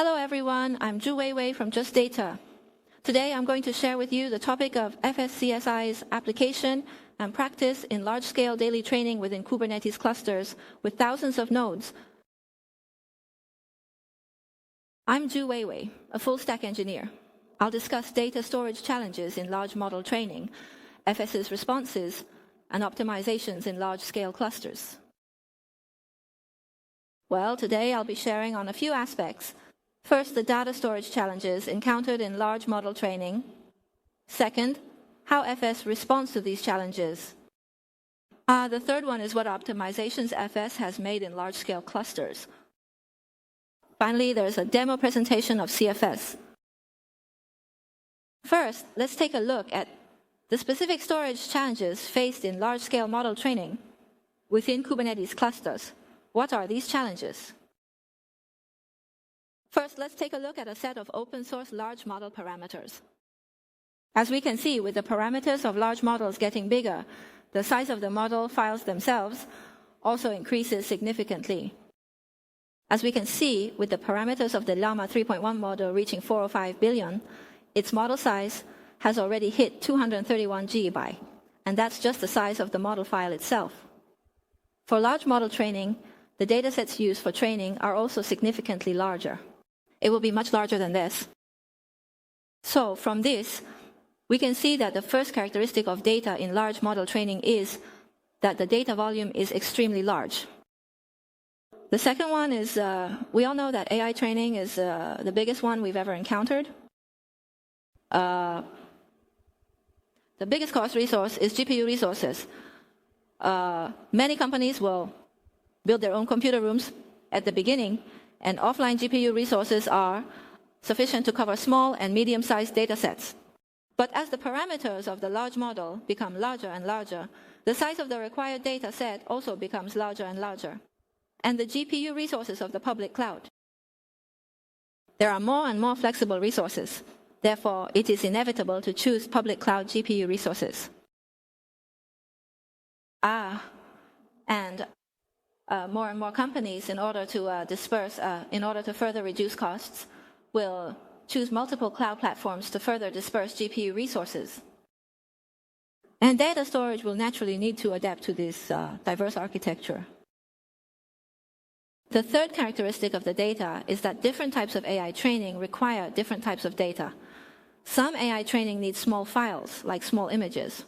Hello everyone, I'm Zhu Weiwei from Just Data. Today I'm going to share with you the topic of FSCSI's application and practice in large-scale daily training within Kubernetes clusters with thousands of nodes. I'm Zhu Weiwei, a full-stack engineer. I'll discuss data storage challenges in large model training, FS's responses, and optimizations in large-scale clusters. Well, today I'll be sharing on a few aspects. First, the data storage challenges encountered in large model training. Second, how FS responds to these challenges. The third one is what optimizations FS has made in large-scale clusters. Finally, there's a demo presentation of CFS. First, let's take a look at the specific storage challenges faced in large-scale model training within Kubernetes clusters. What are these challenges? First, let's take a look at a set of open-source large model parameters. As we can see, with the parameters of large models getting bigger, the size of the model files themselves also increases significantly. As we can see, with the parameters of the Llama 3.1 model reaching 405 billion, its model size has already hit 231 GB, and that's just the size of the model file itself. For large model training, the datasets used for training are also significantly larger. It will be much larger than this. So from this, we can see that the first characteristic of data in large model training is that the data volume is extremely large. The second one is, we all know that AI training is the biggest one we've ever encountered. The biggest cost resource is GPU resources. Many companies will build their own computer rooms at the beginning, and offline GPU resources are sufficient to cover small and medium-sized data sets. But as the parameters of the large model become larger and larger, the size of the required data set also becomes larger and larger, and the GPU resources of the public cloud. There are more and more flexible resources. Therefore, it is inevitable to choose public cloud GPU resources. More and more companies, in order to further reduce costs, will choose multiple cloud platforms to further disperse GPU resources. And data storage will naturally need to adapt to this diverse architecture. The third characteristic of the data is that different types of AI training require different types of data. Some AI training needs small files, like small images,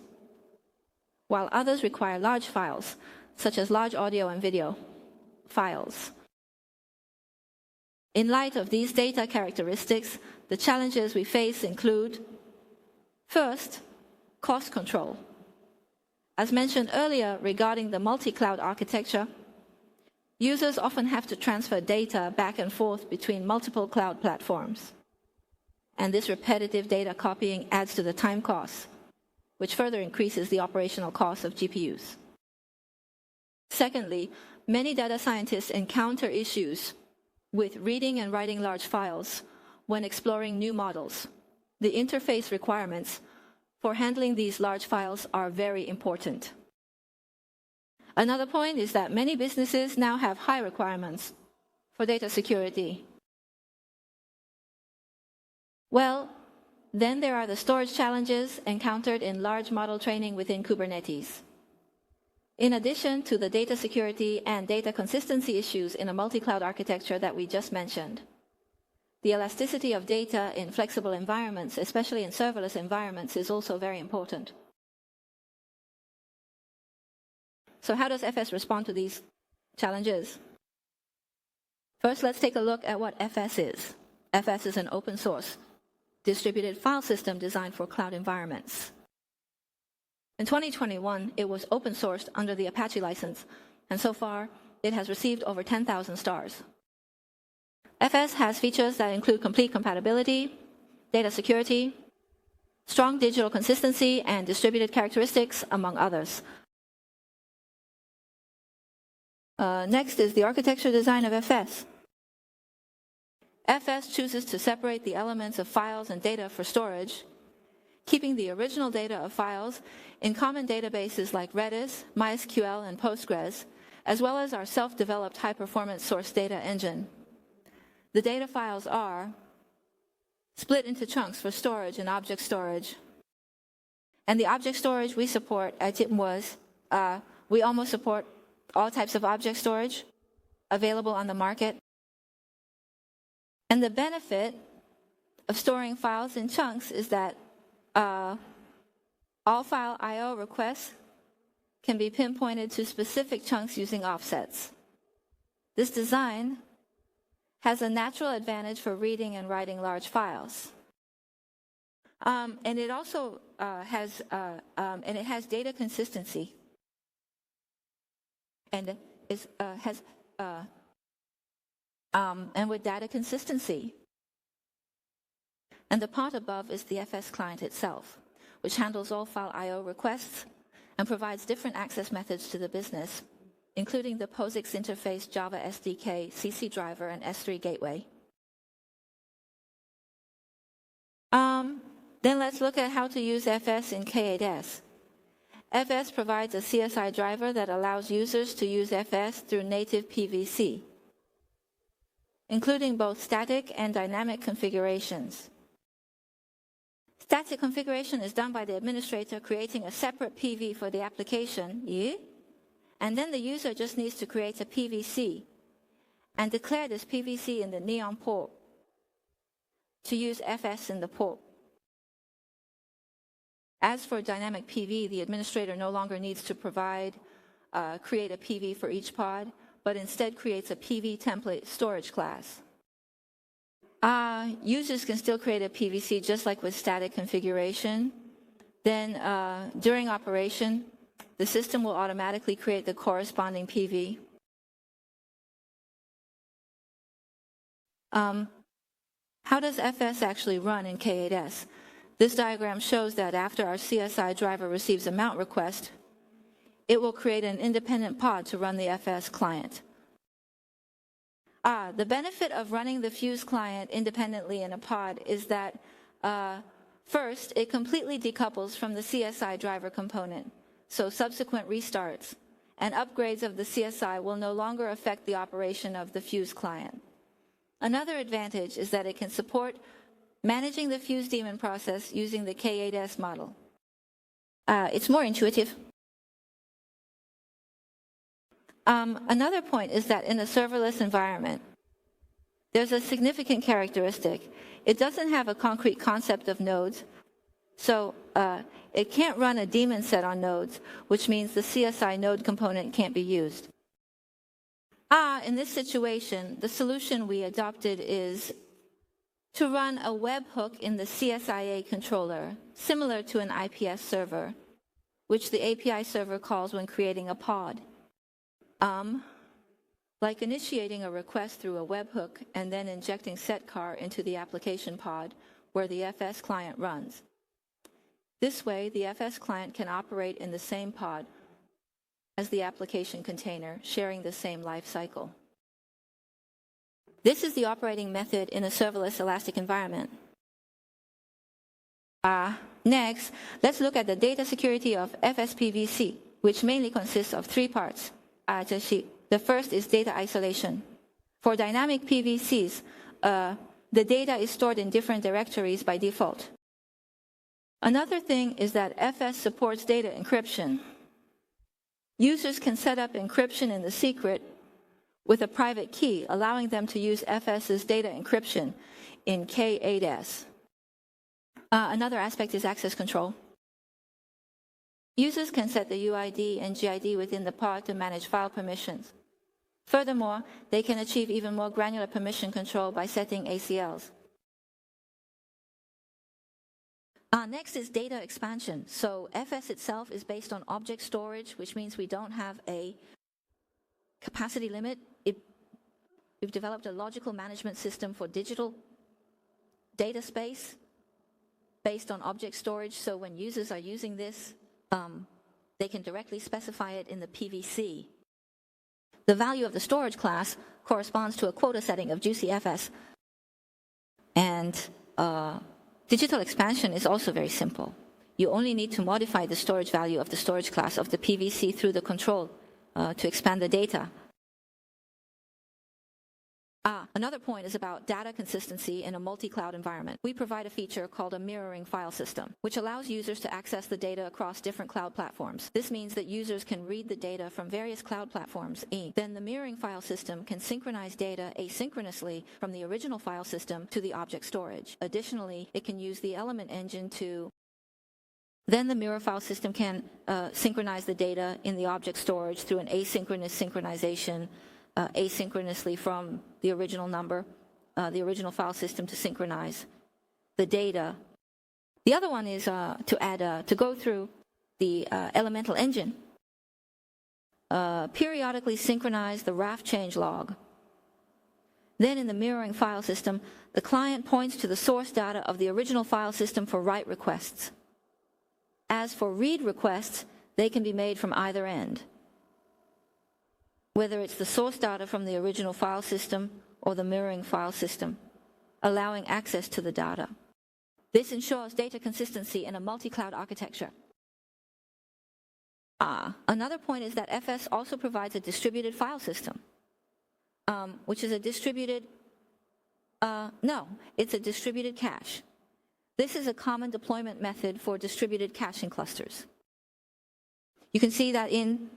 while others require large files, such as large audio and video files. In light of these data characteristics, the challenges we face include, first, cost control. As mentioned earlier regarding the multi-cloud architecture, users often have to transfer data back and forth between multiple cloud platforms. And this repetitive data copying adds to the time costs, which further increases the operational cost of GPUs. Secondly, many data scientists encounter issues with reading and writing large files when exploring new models. The interface requirements for handling these large files are very important. Another point is that many businesses now have high requirements for data security. Well, then there are the storage challenges encountered in large model training within Kubernetes. In addition to the data security and data consistency issues in a multi-cloud architecture that we just mentioned, the elasticity of data in flexible environments, especially in serverless environments, is also very important. So how does FS respond to these challenges? First, let's take a look at what FS is. FS is an open source distributed file system designed for cloud environments. In 2021, it was open-sourced under the Apache license, and so far, it has received over 10,000 stars. FS has features that include complete compatibility, data security, strong digital consistency, and distributed characteristics, among others. Next is the architecture design of FS. FS chooses to separate the elements of files and data for storage, keeping the original data of files in common databases like Redis, MySQL, and Postgres, as well as our self-developed high-performance source data engine. the data files are split into chunks for storage and object storage. And the object storage we support at TIPMWAS, we almost support all types of object storage available on the market. And the benefit of storing files in chunks is that all file I/O requests can be pinpointed to specific chunks using offsets. This design has a natural advantage for reading and writing large files. And it also has data consistency, and with data consistency. And the part above is the FS client itself, which handles all file I/O requests and provides different access methods to the business, including the POSIX interface, Java SDK, CC driver, and S3 gateway. Then let's look at how to use FS in K8s. FS provides a CSI driver that allows users to use FS through native PVC, including both static and dynamic configurations. Static configuration is done by the administrator creating a separate PV for the application, and then the user just needs to create a PVC and declare this PVC in the neon port to use FS in the port. As for dynamic PV, the administrator no longer needs to create a PV for each pod, but instead creates a PV template storage class. Users can still create a PVC just like with static configuration. Then during operation, the system will automatically create the corresponding PV. How does FS actually run in K8s? This diagram shows that after our CSI driver receives a mount request, it will create an independent pod to run the FS client. The benefit of running the Fuse client independently in a pod is that, first, it completely decouples from the CSI driver component, so subsequent restarts and upgrades of the CSI will no longer affect the operation of the Fuse client. Another advantage is that it can support managing the Fuse daemon process using the K8s model. It's more intuitive. Another point is that in a serverless environment, there's a significant characteristic. It doesn't have a concrete concept of nodes, so it can't run a daemon set on nodes, which means the CSI node component can't be used. In this situation, the solution we adopted is to run a webhook in the CSIA controller, similar to an IPS server, which the API server calls when creating a pod. Like initiating a request through a webhook and then injecting sidecar into the application pod where the FS client runs. This way, the FS client can operate in the same pod as the application container, sharing the same life cycle. This is the operating method in a serverless elastic environment. Next, let's look at the data security of FSPVC, which mainly consists of three parts. The first is data isolation. For dynamic PVCs, the data is stored in different directories by default. Another thing is that FS supports data encryption. Users can set up encryption in the secret with a private key, allowing them to use FS's data encryption in K8s. Another aspect is access control. Users can set the UID and GID within the pod to manage file permissions. Furthermore, they can achieve even more granular permission control by setting ACLs. Next is data expansion. So FS itself is based on object storage, which means we don't have a capacity limit. We've developed a logical management system for digital data space based on object storage. So when users are using this, they can directly specify it in the PVC. The value of the storage class corresponds to a quota setting of JuiceFS. And digital expansion is also very simple. You only need to modify the storage value of the storage class of the PVC through the control to expand the data. Another point is about data consistency in a multi-cloud environment. We provide a feature called a mirroring file system, which allows users to access the data across different cloud platforms. This means that users can read the data from various cloud platforms. Then the mirroring file system can synchronize data asynchronously from the original file system to the object storage. Additionally, it can use the element engine to then the mirror file system can synchronize the data in the object storage through an asynchronous synchronization asynchronously from the original the original file system to synchronize the data. The other one is to go through the elemental engine, periodically synchronize the RAF change log. Then in the mirroring file system, the client points to the source data of the original file system for write requests. As for read requests, they can be made from either end, whether it's the source data from the original file system or the mirroring file system, allowing access to the data. This ensures data consistency in a multi-cloud architecture. Another point is that FS also provides a distributed file system, which is a distributed, it's a distributed cache. This is a common deployment method for distributed caching clusters. You can see that in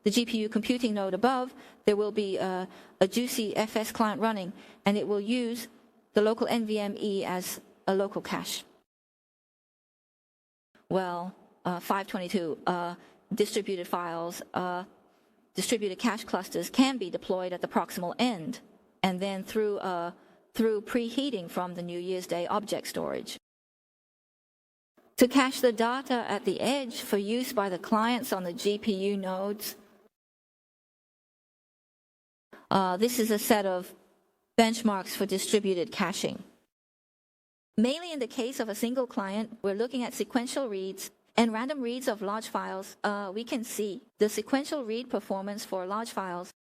the GPU computing node above, there will be a JuiceFS client running, and it will use the local NVMe as a local cache. Well, 522, distributed files, distributed cache clusters can be deployed at the proximal end, and then through preheating from the New Year's Day object storage. To cache the data at the edge for use by the clients on the GPU nodes, this is a set of benchmarks for distributed caching. Mainly in the case of a single client, we're looking at sequential reads and random reads of large files. We can see the sequential read performance for large files.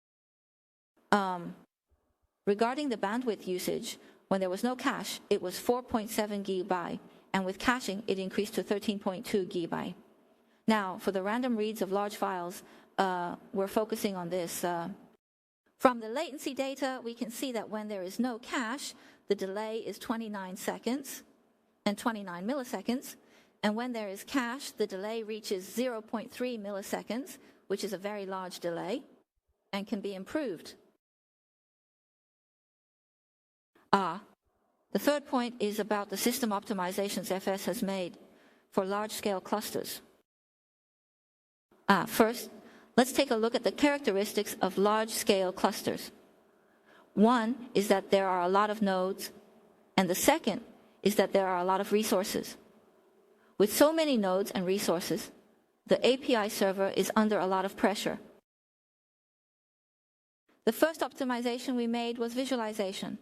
Regarding the bandwidth usage, when there was no cache, it was 4.7 GB. And with caching, it increased to 13.2 GB. Now, for the random reads of large files, we're focusing on this. From the latency data, we can see that when there is no cache, the delay is 29 seconds and 29 milliseconds. And when there is cache, the delay reaches 0.3 milliseconds, which is a very large delay and can be improved. The third point is about the system optimizations FS has made for large-scale clusters. First, let's take a look at the characteristics of large-scale clusters. One is that there are a lot of nodes, and the second is that there are a lot of resources. With so many nodes and resources, the API server is under a lot of pressure. The first optimization we made was visualization.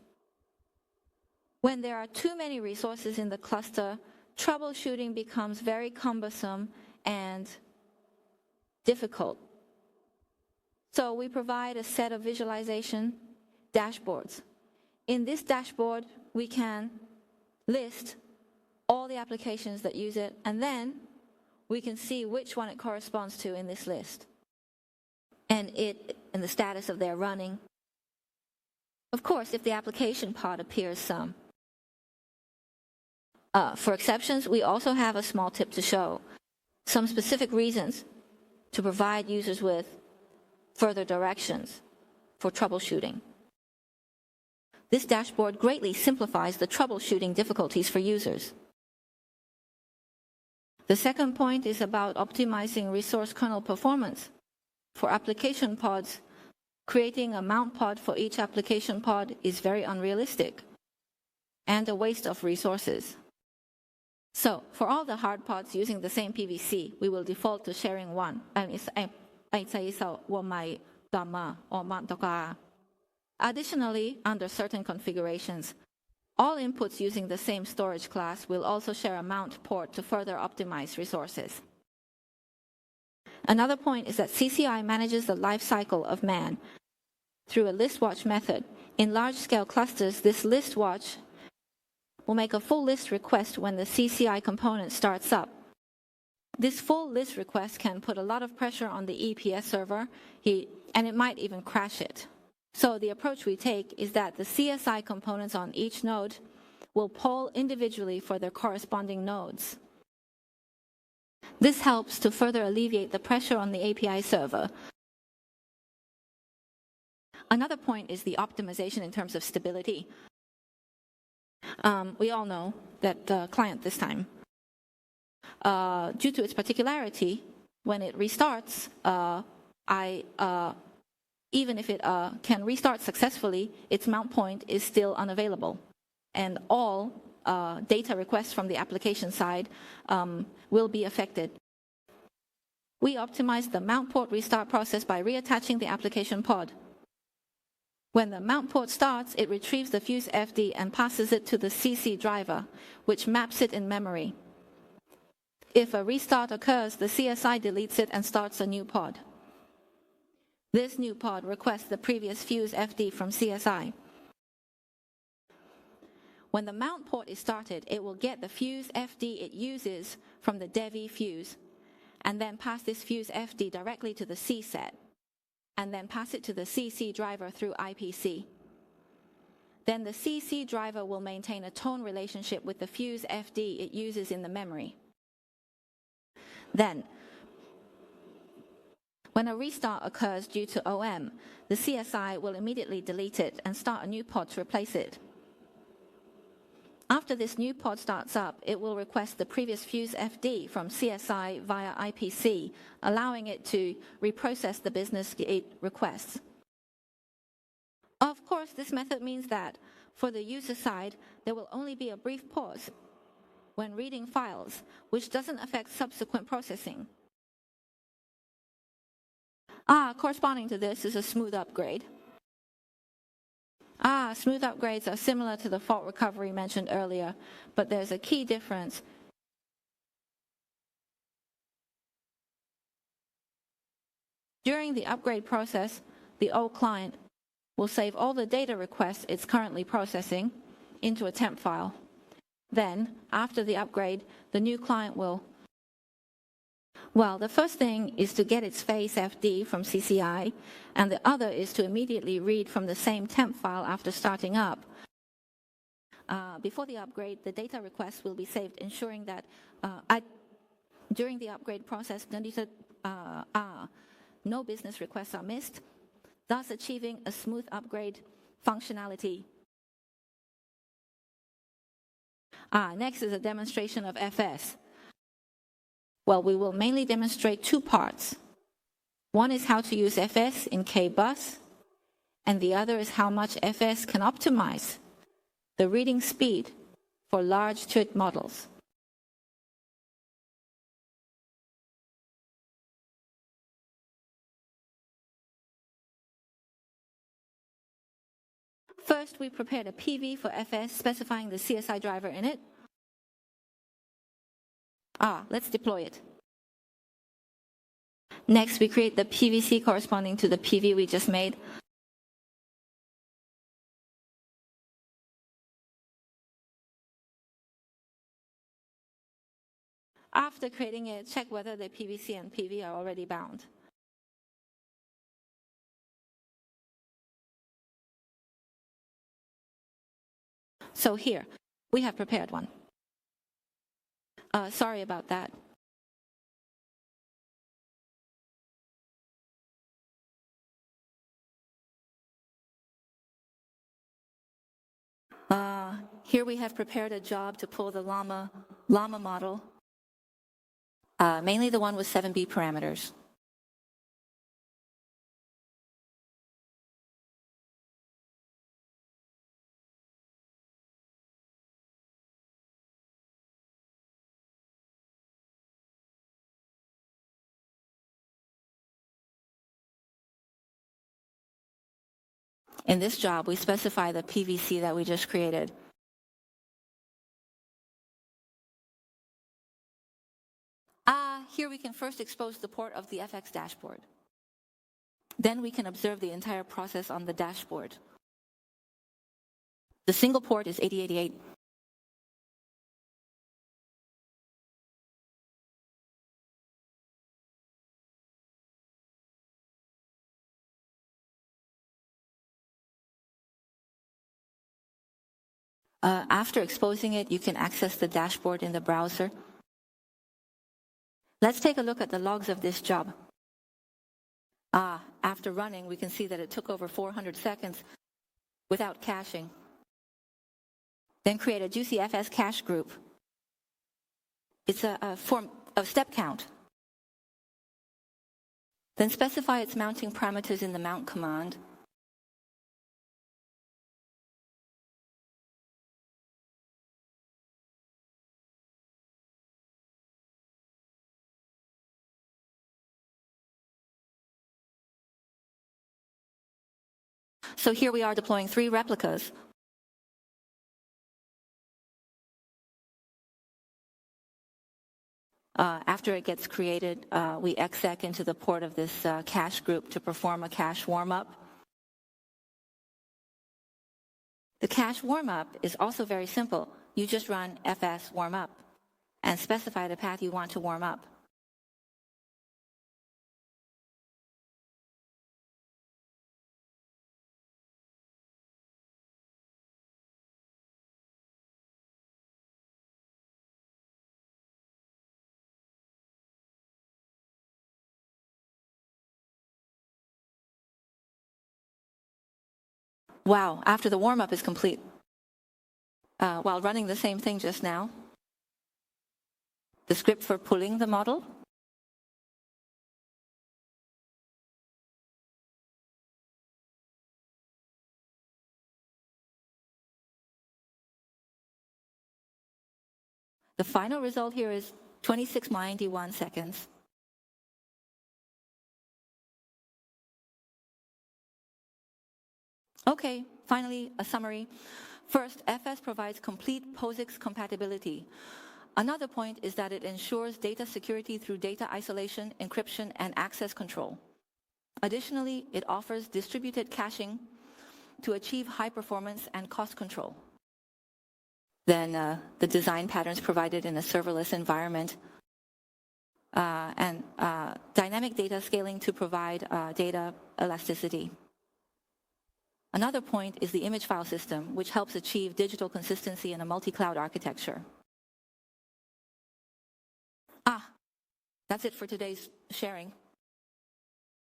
When there are too many resources in the cluster, troubleshooting becomes very cumbersome and difficult. So we provide a set of visualization dashboards. In this dashboard, we can list all the applications that use it, and then we can see which one it corresponds to in this list, and the status of their running. Of course, if the application pod appears some. For exceptions, we also have a small tip to show some specific reasons to provide users with further directions for troubleshooting. This dashboard greatly simplifies the troubleshooting difficulties for users. The second point is about optimizing resource kernel performance. For application pods, creating a mount pod for each application pod is very unrealistic and a waste of resources. So, for all the hard pods using the same PVC, we will default to sharing one. Additionally, under certain configurations, all inputs using the same storage class will also share a mount port to further optimize resources. Another point is that CCI manages the life cycle of man through a list watch method. In large-scale clusters, this list watch will make a full list request when the CCI component starts up. This full list request can put a lot of pressure on the EPS server, and it might even crash it. So the approach we take is that the CSI components on each node will poll individually for their corresponding nodes. This helps to further alleviate the pressure on the API server. Another point is the optimization in terms of stability. We all know that the client this time, due to its particularity, when it restarts, even if it can restart successfully, its mount point is still unavailable. And all data requests from the application side will be affected. We optimize the mount port restart process by reattaching the application pod. When the mount port starts, it retrieves the fuse FD and passes it to the CC driver, which maps it in memory. If a restart occurs, the CSI deletes it and starts a new pod. This new pod requests the previous fuse FD from CSI. When the mount port is started, it will get the fuse FD it uses from the Devi fuse, and then pass this fuse FD directly to the C set, and then pass it to the CC driver through IPC. Then the CC driver will maintain a tone relationship with the fuse FD it uses in the memory. Then, when a restart occurs due to OM, the CSI will immediately delete it and start a new pod to replace it. After this new pod starts up, it will request the previous fuse FD from CSI via IPC, allowing it to reprocess the business gate requests. Of course, this method means that for the user side, there will only be a brief pause when reading files, which doesn't affect subsequent processing. Corresponding to this is a smooth upgrade. Smooth upgrades are similar to the fault recovery mentioned earlier, but there's a key difference. During the upgrade process, the old client will save all the data requests it's currently processing into a temp file. Then, after the upgrade, the new client will, the first thing is to get its face FD from CCI, and the other is to immediately read from the same temp file after starting up. Before the upgrade, the data requests will be saved, ensuring that during the upgrade process, no business requests are missed, thus achieving a smooth upgrade functionality. Next is a demonstration of FS. We will mainly demonstrate two parts. One is how to use FS in K-bus, and the other is how much FS can optimize the reading speed for large TUIT models. First, we prepared a PV for FS specifying the CSI driver in it. Let's deploy it. Next, we create the PVC corresponding to the PV we just made. After creating it, check whether the PVC and PV are already bound. So here, we have prepared one. Sorry about that. Here we have prepared a job to pull the llama model, mainly the one with 7B parameters. In this job, we specify the PVC that we just created. Here we can first expose the port of the FX dashboard. Then we can observe the entire process on the dashboard. The single port is 8088. After exposing it, you can access the dashboard in the browser. Let's take a look at the logs of this job. After running, we can see that it took over 400 seconds without caching. Then create a JuiceFS cache group. It's a form of step count. Then specify its mounting parameters in the mount command. So here we are deploying 3 replicas. After it gets created, we exec into the port of this cache group to perform a cache warm-up. The cache warm-up is also very simple. You just run fs warm-up and specify the path you want to warm up. Wow, after the warm-up is complete, while running the same thing just now, the script for pulling the model, the final result here is 2691 seconds. Okay, finally, a summary. First, FS provides complete POSIX compatibility. Another point is that it ensures data security through data isolation, encryption, and access control. Additionally, it offers distributed caching to achieve high performance and cost control. Then the design patterns provided in a serverless environment and dynamic data scaling to provide data elasticity. Another point is the image file system, which helps achieve digital consistency in a multi-cloud architecture. That's it for today's sharing.